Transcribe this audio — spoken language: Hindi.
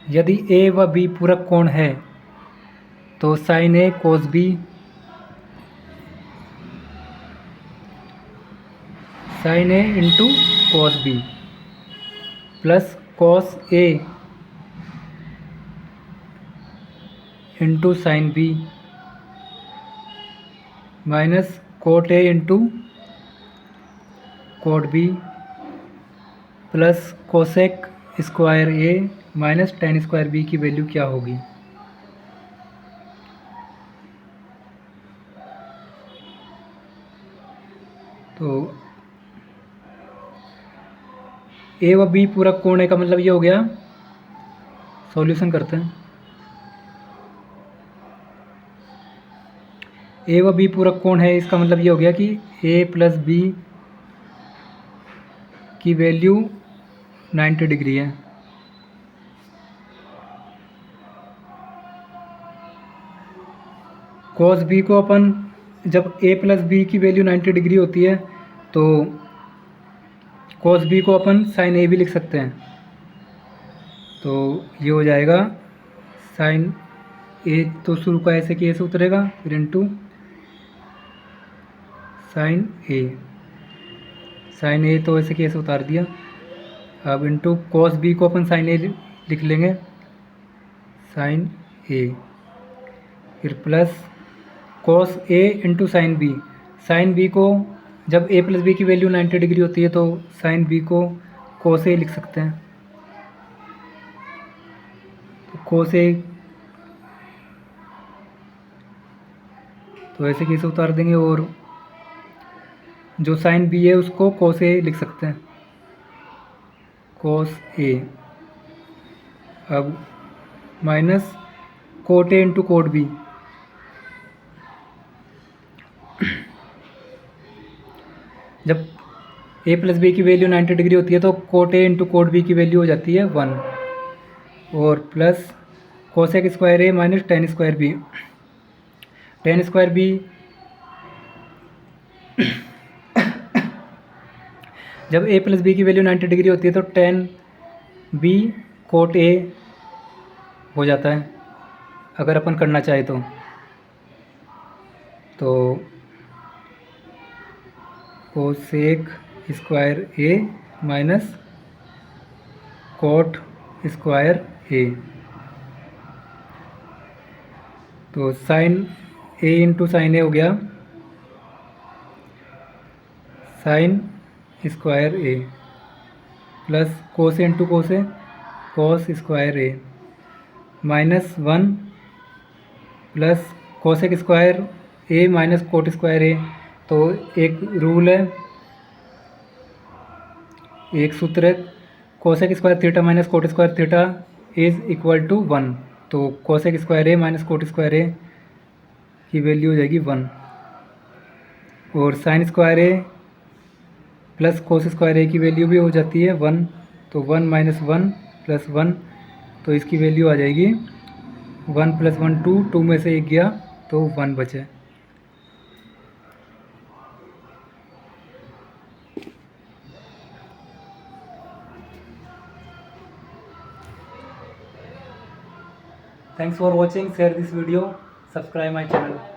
यदि ए व बी पूरक कोण है तो sine A cos B sine A into cos B plus cos A into sine B minus cot A into cot B plus cosec square A minus tan square B की वैल्यू क्या होगी। तो ए व बी पूरक कोण है का मतलब ये हो गया, सॉल्यूशन करते हैं। ए व बी पूरक कोण है इसका मतलब ये हो गया कि ए प्लस बी की वैल्यू 90 डिग्री है। कॉस बी को अपन जब ए प्लस बी की वैल्यू 90 डिग्री होती है तो कॉस बी को अपन साइन ए भी लिख सकते हैं। तो ये हो जाएगा साइन ए तो शुरू का ऐसे कि ऐसे उतरेगा, फिर इंटू साइन ए तो ऐसे कि ऐसे उतार दिया। अब इंटू कॉस बी को अपन साइन ए लिख लेंगे, साइन ए, फिर plus cos A into sine B को जब ए प्लस बी की वैल्यू 90 डिग्री होती है तो साइन बी को कोस ए लिख सकते हैं। तो कोस ए तो ऐसे कैसे उतार देंगे और जो साइन बी है उसको कोस ए लिख सकते हैं, कोस ए। अब minus cot A into cot B, जब ए प्लस बी की वैल्यू 90 डिग्री होती है तो cot A into cot B की वैल्यू हो जाती है 1 और plus cosec square A minus tan square B. Tan square B जब ए प्लस बी की वैल्यू 90 डिग्री होती है तो टेन बी कोट ए हो जाता है अगर अपन करना चाहे तो cosec square A minus cot square A. तो sine A into sine A हो गया sine square A plus cos into cos square A minus 1 plus cosec square A minus cot square A. तो एक रूल है, एक सूत्र है, cosec square theta minus cot square theta is equal to 1। तो cosec square A minus cot square A की वैल्यू हो जाएगी 1 और sign square A plus cos square A की वैल्यू भी हो जाती है 1। तो 1 माइनस 1 प्लस 1 तो इसकी वैल्यू आ जाएगी 1 प्लस 1 2, 2 में से 1 गया तो 1 बचे। Thanks for watching. Share this video. Subscribe my channel.